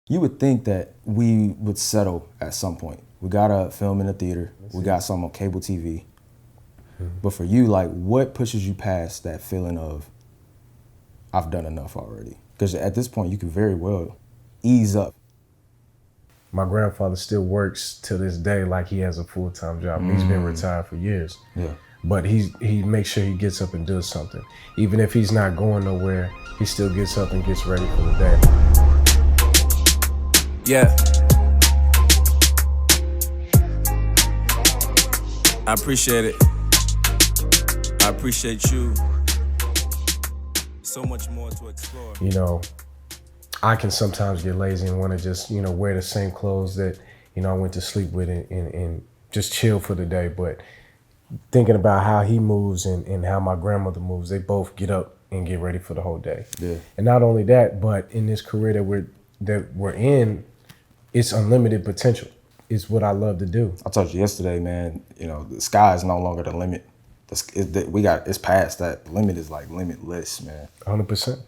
You would think that we would settle at some point. We got a film in the theater. We got some on cable TV. But for you, like, what pushes you past that feeling of, I've done enough already? Because at this point, you could very well ease up. My grandfather still works to this day like he has a full-time job. He's been retired for years. Yeah. But he makes sure he gets up and does something. Even if he's not going nowhere, he still gets up and gets ready for the day. Yeah. I appreciate it. I appreciate you. So much more to explore. You know, I can sometimes get lazy and want to just, you know, wear the same clothes that, you know, I went to sleep with and just chill for the day. But thinking about how he moves and how my grandmother moves, they both get up and get ready for the whole day. Yeah. And not only that, but in this career that we're in, it's unlimited potential. It's what I love to do. I told you yesterday, man, you know, the sky is no longer the limit. It's past that. The limit is like limitless, man. 100%.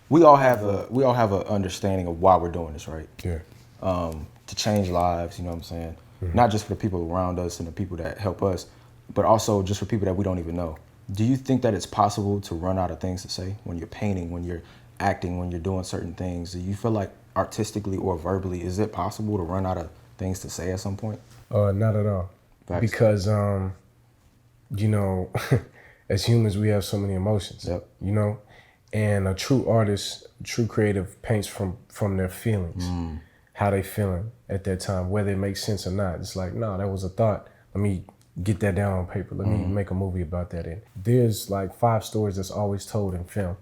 We all have a understanding of why we're doing this, right? Yeah. To change lives, you know what I'm saying? Not just for the people around us and the people that help us, but also just for people that we don't even know. Do you think that it's possible to run out of things to say when you're painting, when you're acting, when you're doing certain things? Do you feel like artistically or verbally, is it possible to run out of things to say at some point? Not at all. Facts. Because, you know, as humans, we have so many emotions, Yep. you know? And a true artist, true creative paints from their feelings, how they feeling at that time, whether it makes sense or not. It's like, no, that was a thought. Let me get that down on paper. Let me make a movie about that. And there's like 5 stories that's always told in film,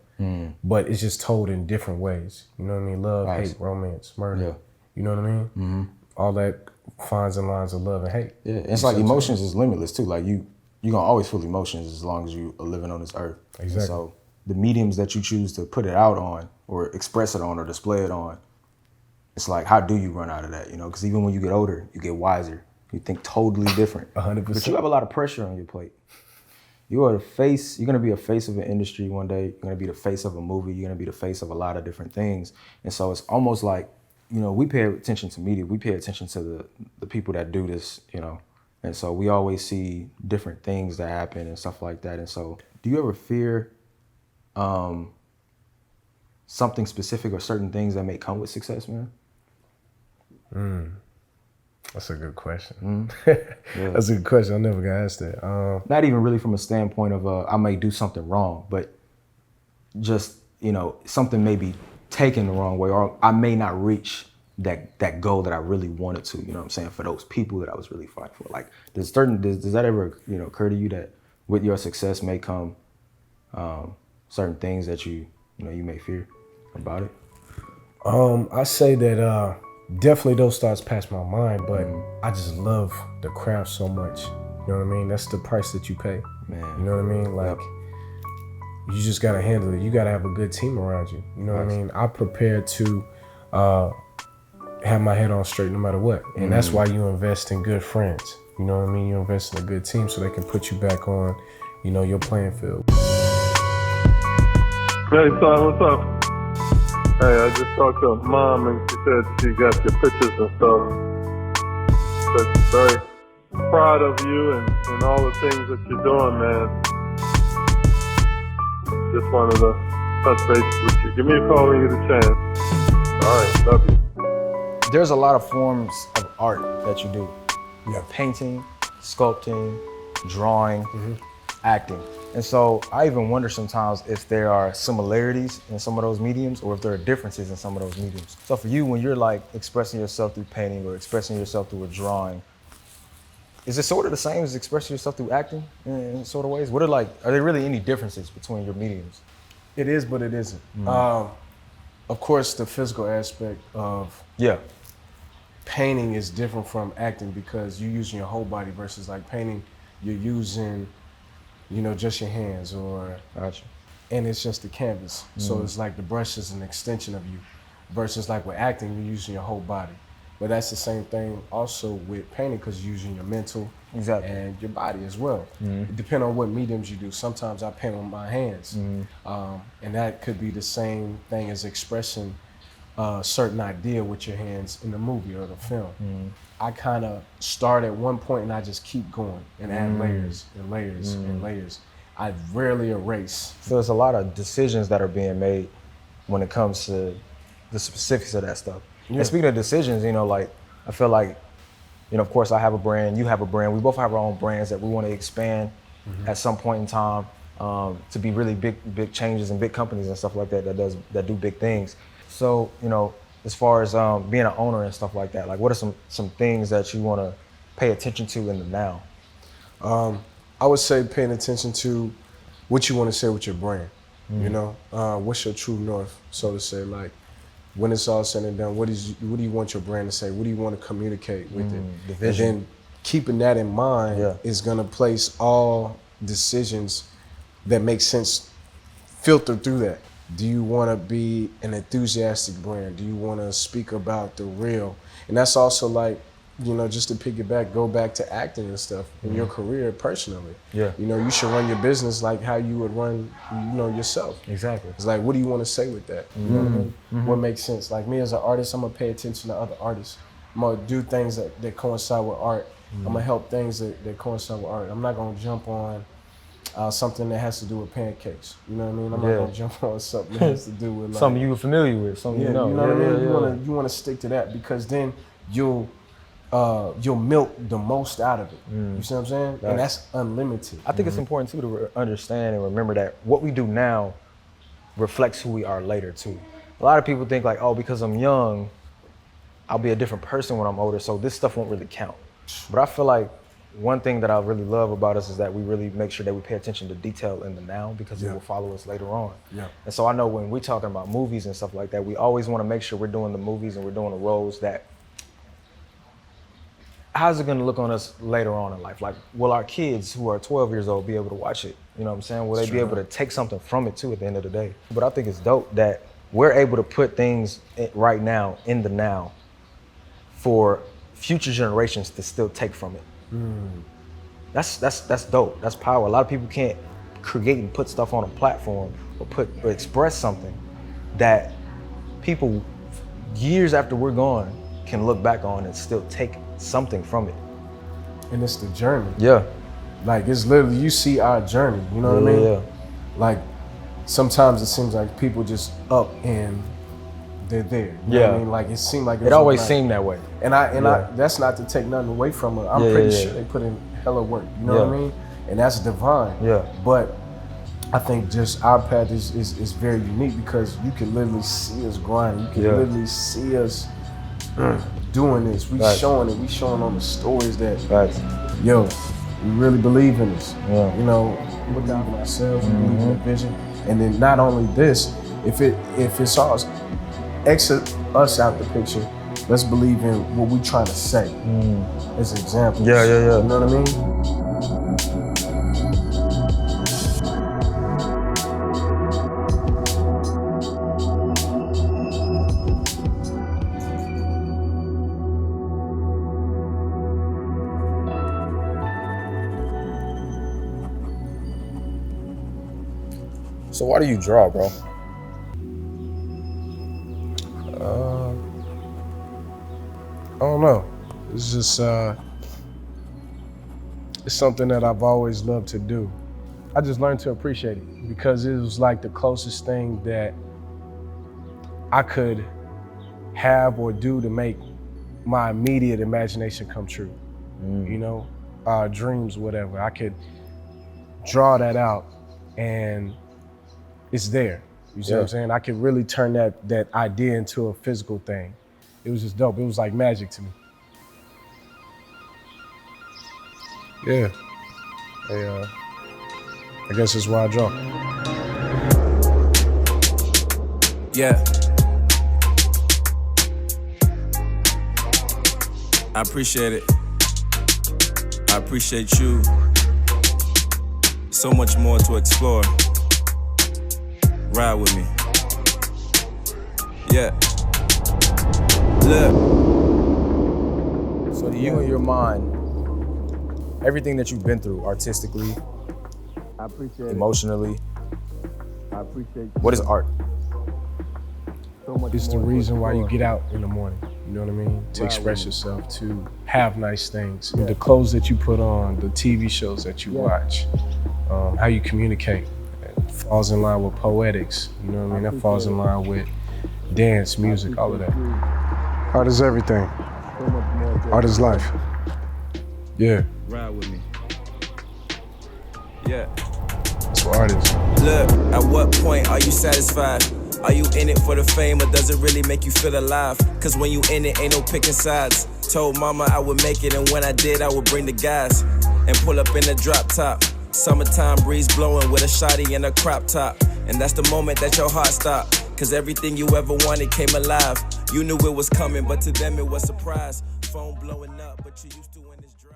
but it's just told in different ways. You know what I mean? Love, Right. hate, romance, murder. Yeah. You know what I mean? All that fines and lines of love and hate. Yeah, it's like emotions is limitless too. Like you're gonna always feel emotions as long as you are living on this earth. Exactly. And so the mediums that you choose to put it out on or express it on or display it on, it's like, how do you run out of that? You know, because even when you get older, you get wiser. You think totally different. 100%. But you have a lot of pressure on your plate. You are the face, you're gonna be a face of an industry one day. You're gonna be the face of a movie. You're gonna be the face of a lot of different things. And so it's almost like, you know, we pay attention to media. We pay attention to the people that do this, you know. And so we always see different things that happen and stuff like that. And so do you ever fear something specific or certain things that may come with success, man? That's a good question. Yeah. That's a good question. I never got asked that. Not even really from a standpoint of I may do something wrong, but just, you know, something may be taken the wrong way, or I may not reach that goal that I really wanted to, you know what I'm saying, for those people that I was really fighting for. Like, does that ever, you know, occur to you that with your success may come certain things that you may fear about it? I say that definitely those thoughts pass my mind, but I just love the craft so much. You know what I mean? That's the price that you pay. Man. You know what I mean? Like, you just gotta handle it. You gotta have a good team around you. You know what I mean? I'm prepared to have my head on straight no matter what. And that's why you invest in good friends. You know what I mean? You invest in a good team so they can put you back on, you know, your playing field. Hey, son, what's up? Hey, I just talked to Mom and she said she got your pictures and stuff. So she's very proud of you and all the things that you're doing, man. Just wanted to touch base with you. Give me a call when you get a chance. All right, love you. There's a lot of forms of art that you do. You Yeah. have painting, sculpting, drawing, acting. And so I even wonder sometimes if there are similarities in some of those mediums or if there are differences in some of those mediums. So for you, when you're like expressing yourself through painting or expressing yourself through a drawing, is it sort of the same as expressing yourself through acting in sort of ways? Are there really any differences between your mediums? It is, but it isn't. Of course, the physical aspect of Yeah. painting is different from acting because you're using your whole body versus like painting, you're using, you know, just your hands or, Gotcha. and it's just the canvas. So it's like the brush is an extension of you versus like with acting, you're using your whole body. But that's the same thing also with painting because you're using your mental and your body as well. It depends on what mediums you do. Sometimes I paint with my hands and that could be the same thing as expressing a certain idea with your hands in the movie or the film. I kind of start at one point and I just keep going and add layers and layers and layers. I rarely erase. So there's a lot of decisions that are being made when it comes to the specifics of that stuff. Yeah. And speaking of decisions, you know, like I feel like, you know, of course I have a brand, you have a brand, we both have our own brands that we want to expand at some point in time to be really big changes and big companies and stuff like that that do big things. So, you know, as far as being an owner and stuff like that, like what are some things that you want to pay attention to in the now? I would say paying attention to what you want to say with your brand. You know, what's your true north, so to say. Like when it's all said and done, what do you want your brand to say? What do you want to communicate with it? The vision. And then keeping that in mind is gonna place all decisions that make sense filter through that. Do you want to be an enthusiastic brand? Do you want to speak about the real? And that's also like, you know, just to piggyback, go back to acting and stuff in your career personally. Yeah. You know, you should run your business like how you would run, you know, yourself. Exactly. It's like, what do you want to say with that? You know what I mean? What makes sense? Like me as an artist, I'm gonna pay attention to other artists. I'm gonna do things that coincide with art. I'm gonna help things that coincide with art. I'm not gonna jump on something that has to do with pancakes. You know what I mean? I'm not gonna jump on something that has to do with like, something you were familiar with, something you know. You know what I mean? You wanna stick to that because then you'll milk the most out of it. You see what I'm saying? And that's unlimited. I think it's important too to understand and remember that what we do now reflects who we are later too. A lot of people think like, oh, because I'm young, I'll be a different person when I'm older, so this stuff won't really count. But I feel like one thing that I really love about us is that we really make sure that we pay attention to detail in the now because it will follow us later on. Yeah. And so I know when we're talking about movies and stuff like that, we always want to make sure we're doing the movies and we're doing the roles that, how's it gonna look on us later on in life? Like, will our kids who are 12 years old be able to watch it? You know what I'm saying? Will they be able to take something from it too at the end of the day? But I think it's dope that we're able to put things right now, in the now, for future generations to still take from it. That's dope, that's power. A lot of people can't create and put stuff on a platform or express something that people years after we're gone can look back on and still take something from it. And it's the journey. Yeah. Like it's literally, you see our journey, you know what I mean? Yeah. Like sometimes it seems like people just up and they're there. You know what I mean? Like it seemed like it always seemed that way. And I that's not to take nothing away from her. I'm pretty sure they put in hella work, you know what I mean? And that's divine. Yeah. But I think just our path is very unique because you can literally see us grinding. You can literally see us doing this. We showing it. We showing on the stories that, yo, we really believe in this. Yeah. You know, we believe in ourselves. We believe in the vision. And then not only this, if it's us, exit us out the picture. Let's believe in what we're trying to say as examples. Yeah. You know what I mean? So why do you draw, bro? I don't know. It's just, it's something that I've always loved to do. I just learned to appreciate it because it was like the closest thing that I could have or do to make my immediate imagination come true. You know, dreams, whatever. I could draw that out and it's there. You see what I'm saying? I could really turn that idea into a physical thing. It was just dope. It was like magic to me. Yeah. I guess that's why I draw. Yeah. I appreciate it. I appreciate you. So much more to explore. Ride with me. Yeah. Look. So you in your mind, everything that you've been through artistically, I appreciate emotionally, I appreciate you. what is art? It's the reason why you get out in the morning. You know what I mean? To express yourself, to have nice things. The clothes that you put on, the TV shows that you watch, how you communicate. It falls in line with poetics. You know what I mean? That falls in line with dance, music, all of that. Art is everything. Art is life. Yeah. Ride with me. Yeah. That's what art is. Look, at what point are you satisfied? Are you in it for the fame or does it really make you feel alive? Cause when you in it, ain't no picking sides. Told mama I would make it, and when I did, I would bring the guys and pull up in the drop top. Summertime breeze blowing with a shotty and a crop top. And that's the moment that your heart stopped. Cause everything you ever wanted came alive. You knew it was coming, but to them it was surprise. Phone blowing up, but you used to when it's dry.